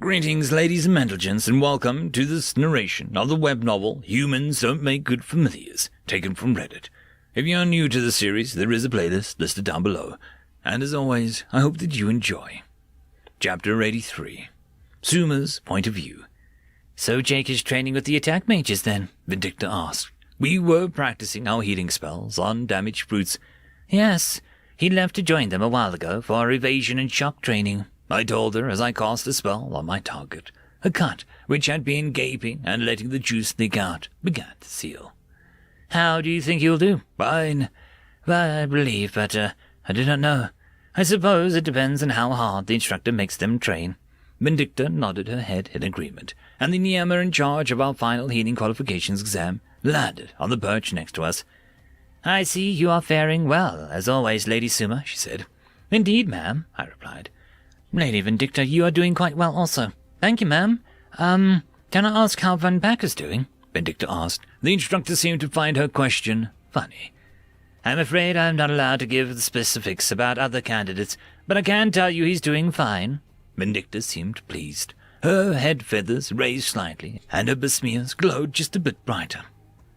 Greetings, ladies and gentlemen, and welcome to this narration of the web novel Humans Don't Make Good Familiars, taken from Reddit. If you're new to the series, there is a playlist listed down below. And as always, I hope that you enjoy. Chapter 83. Suma's Point of View. So Jake is training with the attack mages then? Vindicta asked. We were practicing our healing spells on damaged fruits. Yes, he left to join them a while ago for evasion and shock training. I told her as I cast a spell on my target. A cut, which had been gaping and letting the juice leak out, began to seal. How do you think you'll do? Fine. I believe, but I do not know. I suppose it depends on how hard the instructor makes them train. Vindicta nodded her head in agreement, and the Niema in charge of our final healing qualifications exam landed on the perch next to us. I see you are faring well, as always, Lady Suma, she said. Indeed, ma'am, I replied. Lady Vindicta, you are doing quite well also. Thank you, ma'am. Can I ask how Van Pack is doing? Vindicta asked. The instructor seemed to find her question funny. I'm afraid I'm not allowed to give the specifics about other candidates, but I can tell you he's doing fine. Vindicta seemed pleased. Her head feathers raised slightly, and her besmears glowed just a bit brighter.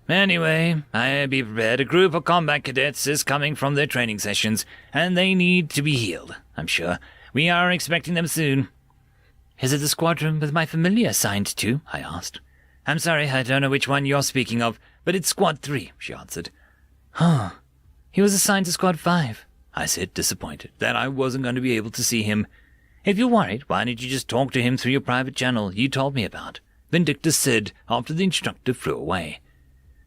Anyway, be prepared. A group of combat cadets is coming from their training sessions, and they need to be healed, I'm sure. We are expecting them soon. Is it the squadron with my familiar assigned to? I asked. I'm sorry, I don't know which one you're speaking of, but it's Squad 3, she answered. Huh. He was assigned to Squad 5, I said, disappointed that I wasn't going to be able to see him. If you're worried, why don't you just talk to him through your private channel you told me about? Vindicta said after the instructor flew away.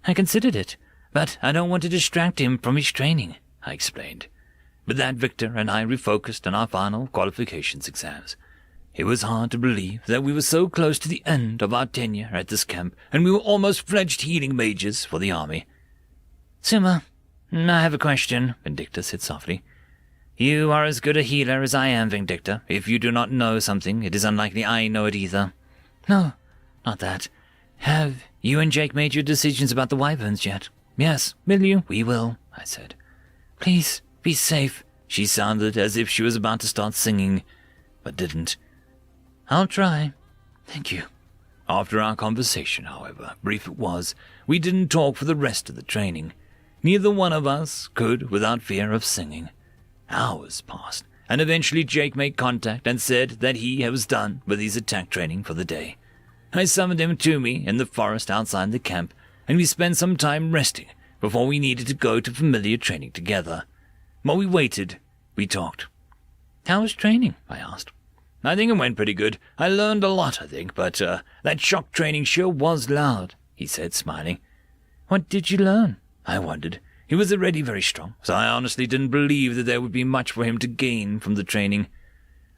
I considered it, but I don't want to distract him from his training, I explained. With that, Victor and I refocused on our final qualifications exams. It was hard to believe that we were so close to the end of our tenure at this camp, and we were almost fledged healing mages for the army. Suma, I have a question, Vindicta said softly. You are as good a healer as I am, Vindicta. If you do not know something, it is unlikely I know it either. No, not that. Have you and Jake made your decisions about the wyverns yet? Yes, will you? We will, I said. Please, be safe. She sounded as if she was about to start singing, but didn't. I'll try. Thank you. After our conversation, however, brief it was, we didn't talk for the rest of the training. Neither one of us could without fear of singing. Hours passed, and eventually Jake made contact and said that he was done with his attack training for the day. I summoned him to me in the forest outside the camp, and we spent some time resting before we needed to go to familiar training together. While we waited, we talked. How was training? I asked. I think it went pretty good. I learned a lot, I think, but that shock training sure was loud, he said, smiling. What did you learn? I wondered. He was already very strong, so I honestly didn't believe that there would be much for him to gain from the training.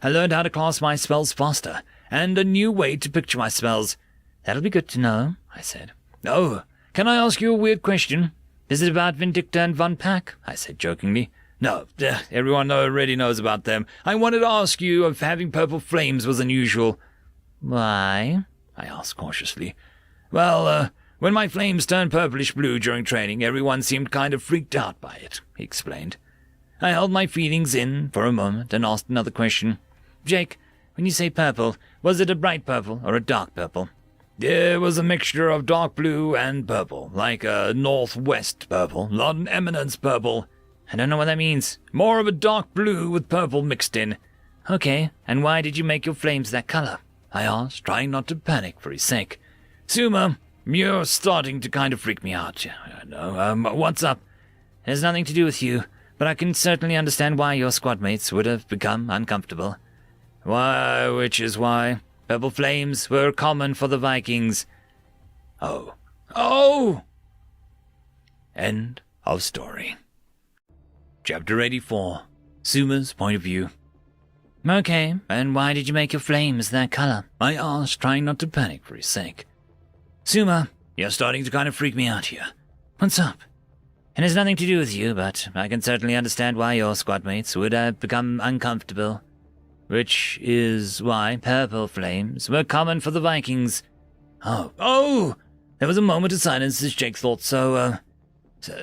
I learned how to cast my spells faster, and a new way to picture my spells. That'll be good to know, I said. Oh, can I ask you a weird question? Is it about Vindicta and Van Pack? I said jokingly. No, everyone already knows about them. I wanted to ask you if having purple flames was unusual. Why? I asked cautiously. Well, when my flames turned purplish blue during training, everyone seemed kind of freaked out by it, he explained. I held my feelings in for a moment and asked another question. Jake, when you say purple, was it a bright purple or a dark purple? There was a mixture of dark blue and purple, like a northwest purple, not an eminence purple. I don't know what that means. More of a dark blue with purple mixed in. Okay, and why did you make your flames that color? I asked, trying not to panic for his sake. Suma, you're starting to kind of freak me out. I know. What's up? It has nothing to do with you, but I can certainly understand why your squad mates would have become uncomfortable. Which is why? Purple flames were common for the Vikings. Oh! End of story. Chapter 84. Suma's Point of View. Okay, and why did you make your flames that color? I asked, trying not to panic for his sake. Suma, you're starting to kind of freak me out here. What's up? It has nothing to do with you, but I can certainly understand why your squad mates would have become uncomfortable. Which is why purple flames were common for the Vikings. Oh! There was a moment of silence as Jake thought, so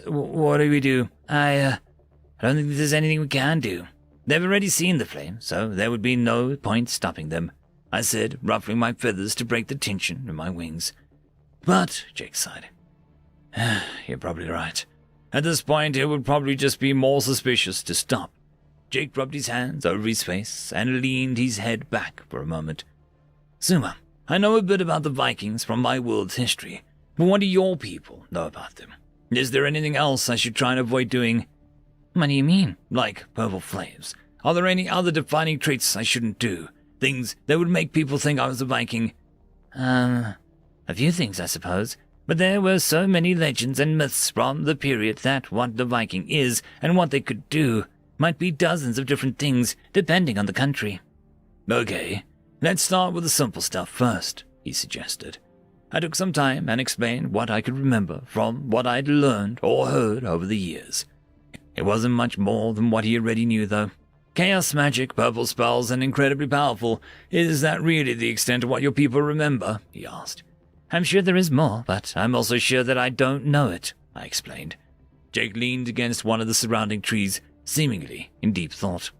what do we do? I don't think there's anything we can do. They've already seen the flame, so there would be no point stopping them. I said, ruffling my feathers to break the tension in my wings. But, Jake sighed, you're probably right. At this point, it would probably just be more suspicious to stop. Jake rubbed his hands over his face and leaned his head back for a moment. Zuma, I know a bit about the Vikings from my world's history, but what do your people know about them? Is there anything else I should try and avoid doing? What do you mean? Like purple flames. Are there any other defining traits I shouldn't do? Things that would make people think I was a Viking? A few things, I suppose. But there were so many legends and myths from the period that what the Viking is and what they could do might be dozens of different things, depending on the country. Okay, let's start with the simple stuff first, he suggested. I took some time and explained what I could remember from what I'd learned or heard over the years. It wasn't much more than what he already knew, though. Chaos magic, purple spells, and incredibly powerful. Is that really the extent of what your people remember? He asked. I'm sure there is more, but I'm also sure that I don't know it, I explained. Jake leaned against one of the surrounding trees, seemingly in deep thought.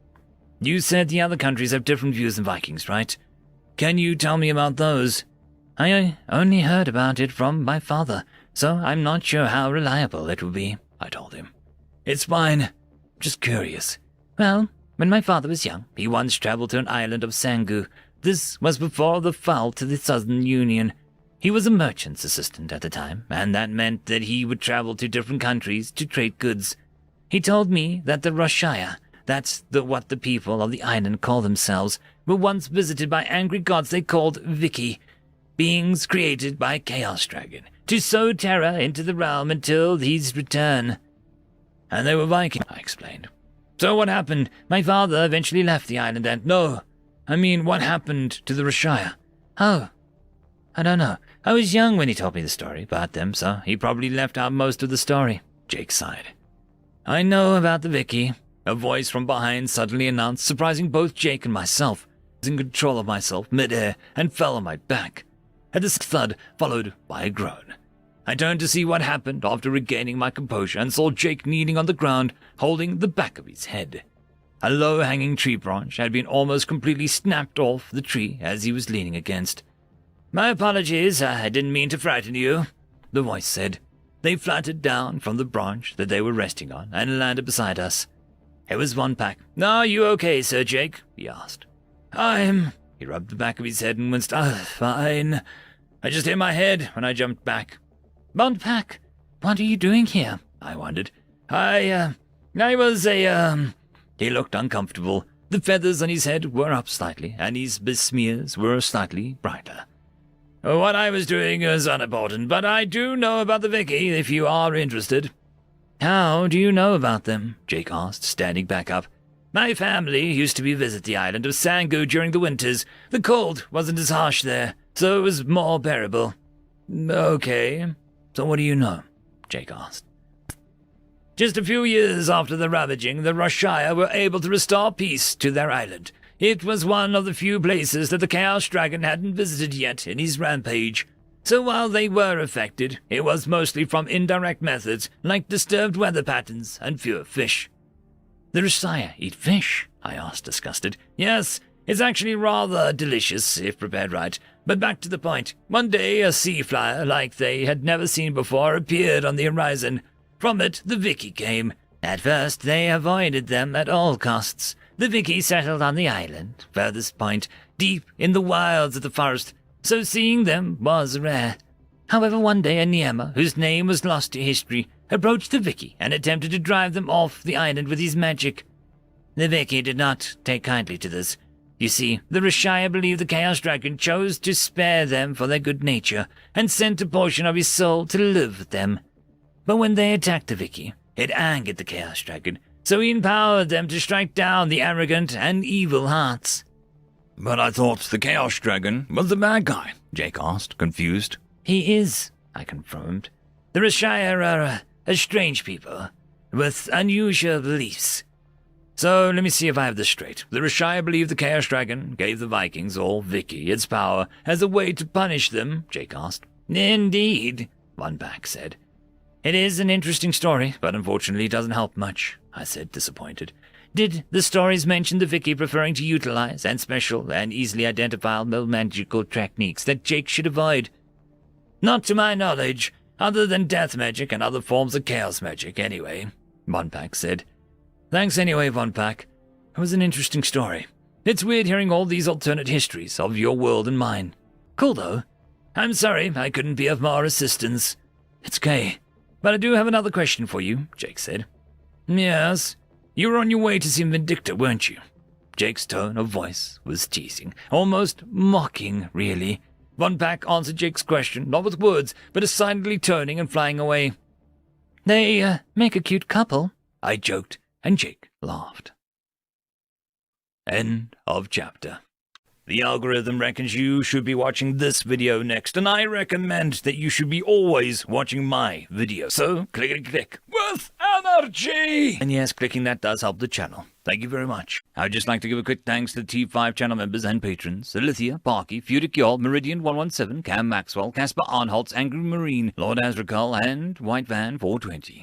You said the other countries have different views than Vikings, right? Can you tell me about those? I only heard about it from my father, so I'm not sure how reliable it will be, I told him. It's fine. Just curious. Well, when my father was young, he once traveled to an island of Sangu. This was before the fall to the Southern Union. He was a merchant's assistant at the time, and that meant that he would travel to different countries to trade goods. He told me that the Roshaya, that's what the people of the island call themselves, were once visited by angry gods they called Viki, beings created by Chaos Dragon, to sow terror into the realm until his return. And they were Vikings, I explained. So what happened? My father eventually left the island and... No, I mean, what happened to the Roshaya? Oh, I don't know. I was young when he told me the story about them, so he probably left out most of the story. Jake sighed. I know about the Viki, a voice from behind suddenly announced, surprising both Jake and myself. I was in control of myself mid-air and fell on my back. At a thud, followed by a groan. I turned to see what happened after regaining my composure and saw Jake kneeling on the ground, holding the back of his head. A low-hanging tree branch had been almost completely snapped off the tree as he was leaning against. My apologies, I didn't mean to frighten you, the voice said. They fluttered down from the branch that they were resting on and landed beside us. It was one pack. Are you okay, Sir Jake? He asked. He rubbed the back of his head and winced. Fine. I just hit my head when I jumped back. One pack? What are you doing here? I wondered. I was He looked uncomfortable. The feathers on his head were up slightly, and his besmears were slightly brighter. What I was doing is unimportant, but I do know about the Viki, if you are interested. How do you know about them? Jake asked, standing back up. My family used to visit the island of Sangu during the winters. The cold wasn't as harsh there, so it was more bearable. Okay. So what do you know? Jake asked. Just a few years after the ravaging, the Roshaya were able to restore peace to their island. It was one of the few places that the Chaos Dragon hadn't visited yet in his rampage. So while they were affected, it was mostly from indirect methods like disturbed weather patterns and fewer fish. The Roshaya eat fish? I asked, disgusted. Yes, it's actually rather delicious if prepared right. But back to the point. One day, a sea flyer like they had never seen before appeared on the horizon. From it, the Viki came. At first, they avoided them at all costs. The Viki settled on the island, furthest point, deep in the wilds of the forest, so seeing them was rare. However, one day a Niema, whose name was lost to history, approached the Viki and attempted to drive them off the island with his magic. The Viki did not take kindly to this. You see, the Roshaya believed the Chaos Dragon chose to spare them for their good nature, and sent a portion of his soul to live with them. But when they attacked the Viki, it angered the Chaos Dragon, so he empowered them to strike down the arrogant and evil hearts. But I thought the Chaos Dragon was the bad guy, Jake asked, confused. He is, I confirmed. The Roshaya are a strange people, with unusual beliefs. So let me see if I have this straight. The Roshaya believed the Chaos Dragon gave the Vikings, or Viki, its power as a way to punish them, Jake asked. Indeed, one pack said. It is an interesting story, but unfortunately doesn't help much, I said, disappointed. Did the stories mention the Vicky preferring to utilize and special and easily identifiable magical techniques that Jake should avoid? Not to my knowledge, other than death magic and other forms of chaos magic, anyway, Von Pack said. Thanks anyway, Von Pack. It was an interesting story. It's weird hearing all these alternate histories of your world and mine. Cool, though. I'm sorry I couldn't be of more assistance. It's okay. But I do have another question for you, Jake said. Yes. You were on your way to see Vindicta, weren't you? Jake's tone of voice was teasing, almost mocking, really. Von Pack answered Jake's question, not with words, but decidedly turning and flying away. They make a cute couple, I joked, and Jake laughed. End of chapter. The algorithm reckons you should be watching this video next, and I recommend that you should be always watching my video. So, click with energy! And yes, clicking that does help the channel. Thank you very much. I'd just like to give a quick thanks to the T5 channel members and patrons: Alithia, Parky, Fudic Yol, Meridian117, Cam Maxwell, Casper Arnholtz, Angry Marine, Lord Azrakal, and White Van 420.